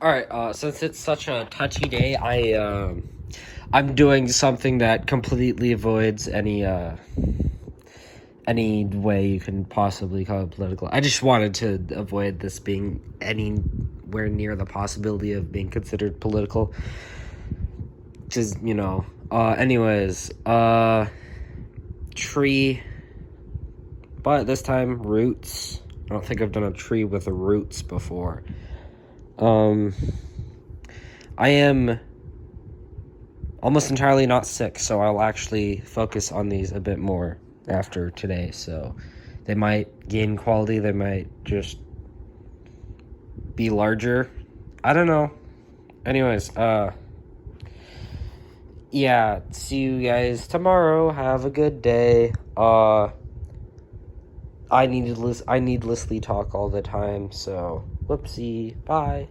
Alright, since it's such a touchy day, I'm doing something that completely avoids any way you can possibly call it political. I just wanted to avoid this being anywhere near the possibility of being considered political. Just, tree, but this time roots. I don't think I've done a tree with roots before. I am almost entirely not sick, so I'll actually focus on these a bit more after today. So they might gain quality, they might just be larger. I don't know. Anyways, yeah, see you guys tomorrow. Have a good day. I needlessly talk all the time, so whoopsie. Bye.